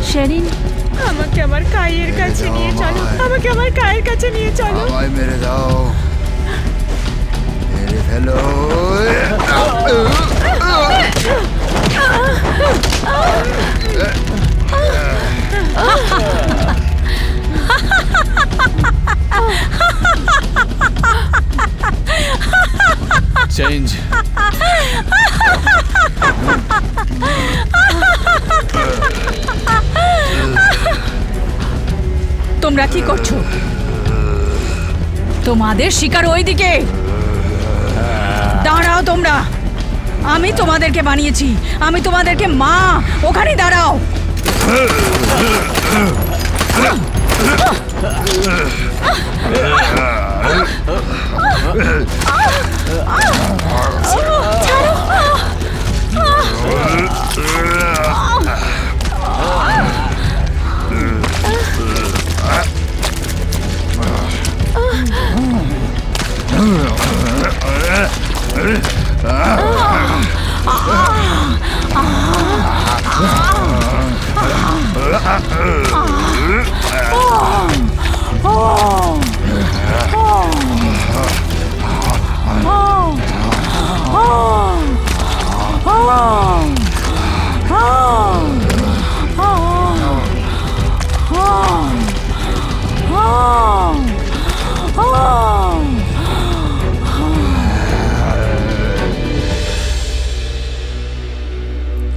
শেরিন, আমাকে আমার কায়ের কাছে নিয়ে চলো, আমাকে আমার কায়ের কাছে নিয়ে চলো। আমায় মেরে দাও, মেরে ফেলো। চেঞ্জ। তোমরা কি করছো? তোমাদের শিকার ওইদিকে। দাঁড়াও তোমরা, আমি তোমাদেরকে বানিয়েছি, আমি তোমাদেরকে মা। ওখানে দাঁড়াও।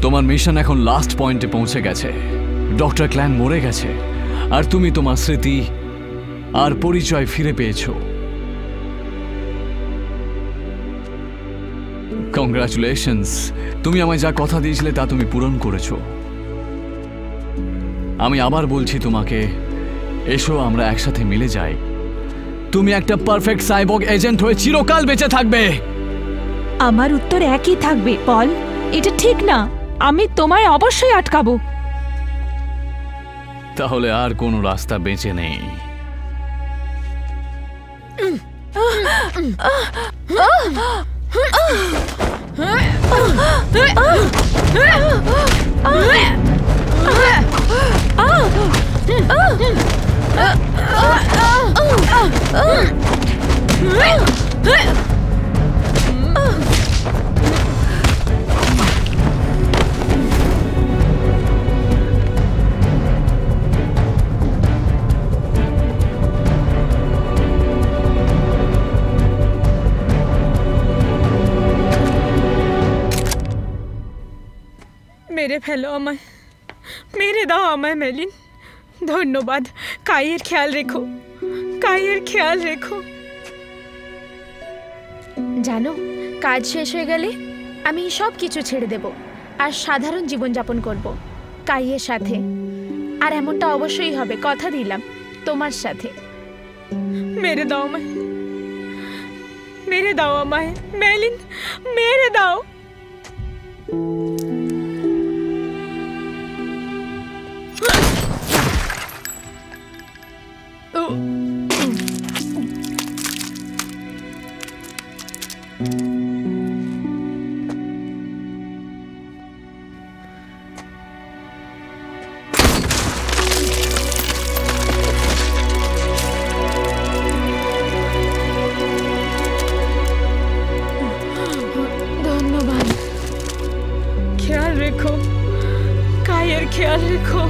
তোমার মিশন এখন লাস্ট পয়েন্টে পৌঁছে গেছে। ডক্টর ক্ল্যান মরে গেছে, আর তুমি তোমার স্মৃতি আর পরিচয় ফিরে পেয়েছো। কংগ্রাচুলেশনস, তুমি আমায় যা কথা দিয়েছিলে তা তুমি পূরণ করেছো। আমি আবার বলছি তোমাকে, এসো আমরা একসাথে মিলে যাই। তুমি একটা পারফেক্ট সাইবর্গ এজেন্ট হয়ে চিরকাল বেঁচে থাকবে। আমার উত্তর একই থাকবে পল। এটা ঠিক না, আমি তোমায় অবশ্যই আটকাবো। তাহলে আর কোনো রাস্তা বেঁচে নেই। মেরে ফেলো আমায়, মেরে দাও আমায় মেলিন। ধন্যবাদ। কায়ের খেয়াল রেখো, কায়ের খেয়াল রেখো। জানো, কাজ শেষ হয়ে গেলে আমি সব কিছু ছেড়ে দেব আর সাধারণ জীবনযাপন করব কাইয়ের সাথে। আর এমনটা অবশ্যই হবে, কথা দিলাম, তোমার সাথে। মেরে দাও আমায়, মেরে দাও আমায় মেলিন, মেরে দাও। খেয়াল রেখো।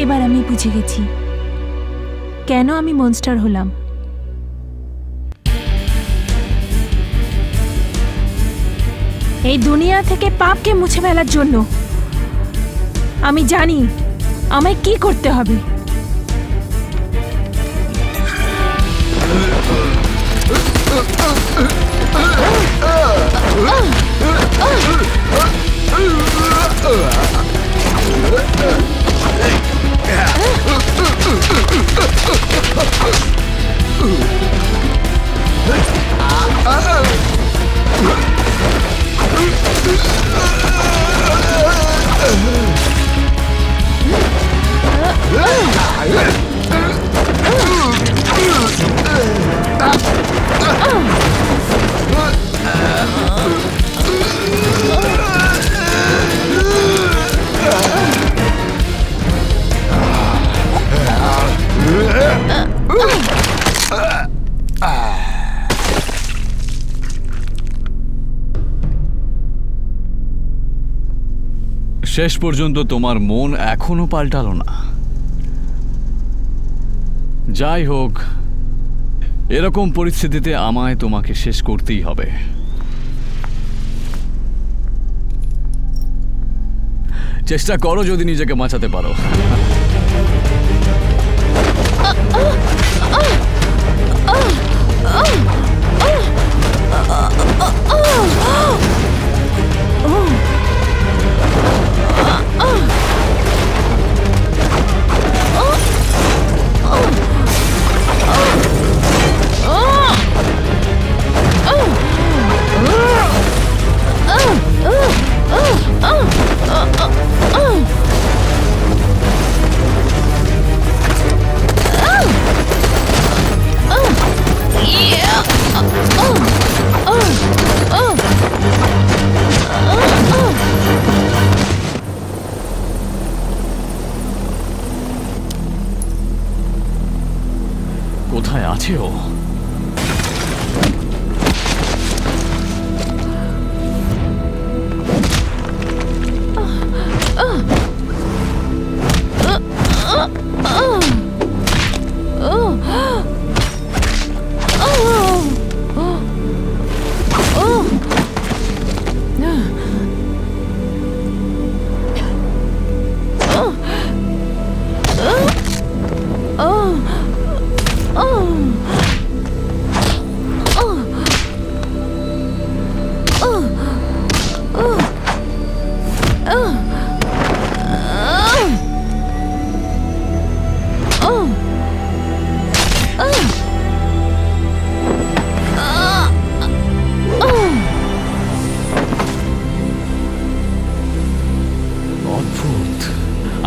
এবার আমি বুঝে গেছি কেন আমি মনস্টার হলাম। এই দুনিয়া থেকে পাপকে মুছে ফেলার জন্য আমি জানি আমায় কি করতে হবে। শেষ পর্যন্ত তোমার মন এখনো পাল্টালো না। যাই হোক, এরকম পরিস্থিতিতে আমায় তোমাকে শেষ করতেই হবে। চেষ্টা করো যদি নিজেকে বাঁচাতে পারো। কোথায় আছে ও?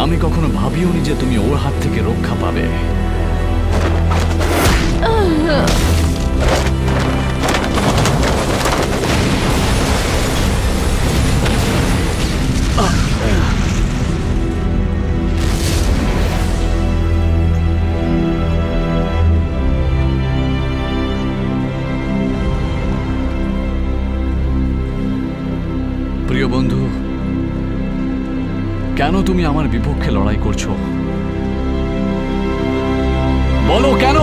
আমি কখনো ভাবিওনি যে তুমি ওর হাত থেকে রক্ষা পাবে। প্রিয় বন্ধু, কেন তুমি আমার বিপক্ষে লড়াই করছো? বলো কেন?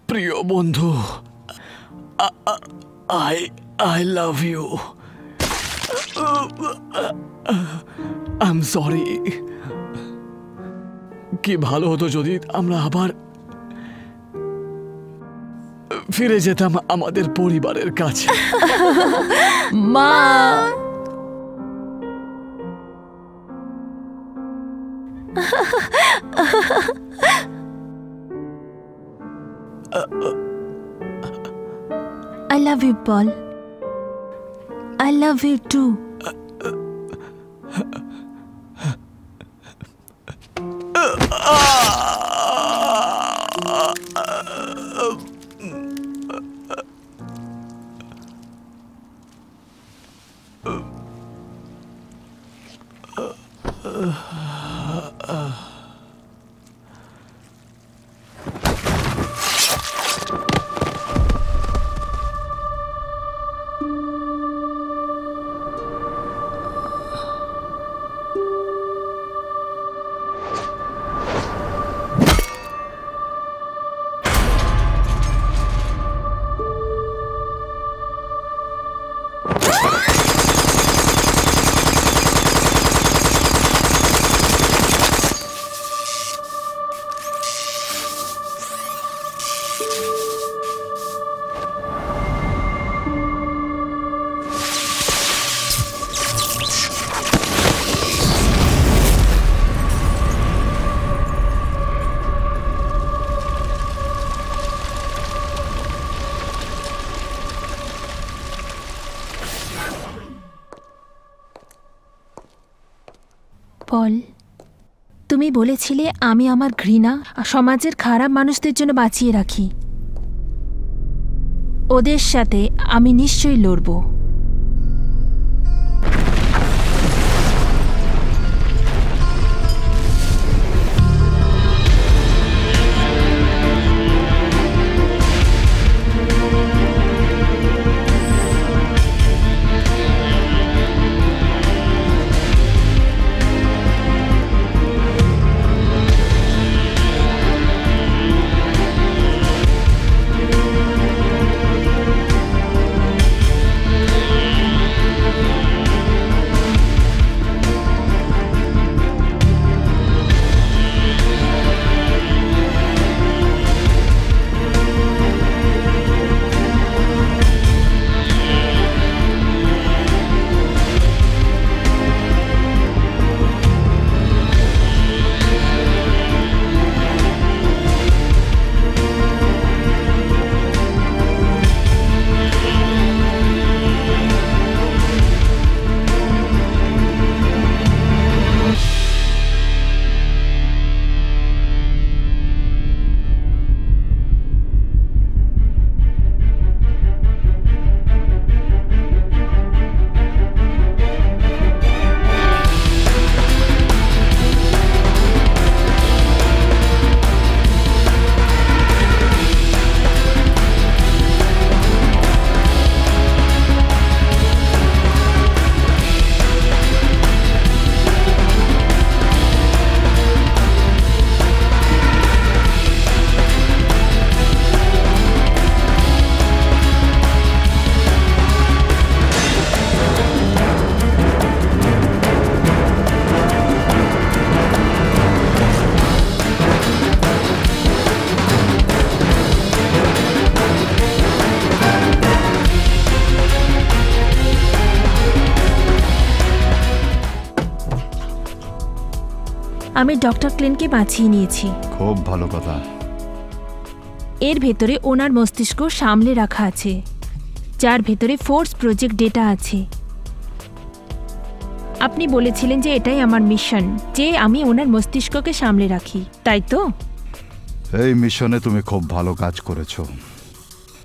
প্রিয় বন্ধু, I love you. I'm sorry. কি ভালো হতো যদি আমরা আবার ফিরে যেতাম আমাদের পরিবারের কাছে। মা, I love you, Paul. I love you too. পল, তুমি বলেছিলে আমি আমার ঘৃণা সমাজের খারাপ মানুষদের জন্য বাঁচিয়ে রাখি। ওদের সাথে আমি নিশ্চয়ই লড়ব। আমি ডক্টর ক্লেনকে বাঁচিয়ে নিয়েছি। খুব ভালো কথা। এর ভেতরে ওনার মস্তিষ্ক সামলে রাখা আছে, যার ভেতরে ফোর্স প্রজেক্ট ডেটা আছে। আপনি বলেছিলেন যে এটাই আমার মিশন, যে আমি ওনার মস্তিষ্ককে সামলে রাখি, তাই তো? এই মিশনে তুমি খুব ভালো কাজ করেছো।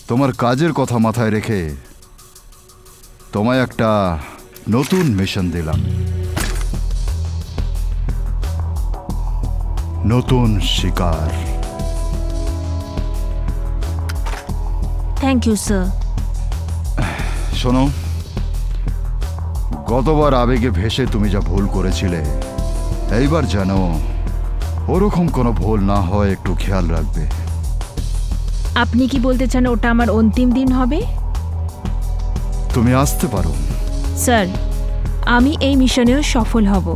তোমার কাজের কথা মাথায় রেখে তোমায় একটা নতুন মিশন দিলাম, নতুন শিকার। Thank you sir. শোনো, গতবার আবেগে ভেসে তুমি যা ভুল করেছিলে, এইবার যেন ওরকম কোনো ভুল না হয়, একটু খেয়াল রাখবে। আপনি কি বলতে চান ওটা আমার অন্তিম দিন হবে? তুমি আসতে পারো। স্যার, আমি এই মিশনেও সফল হব।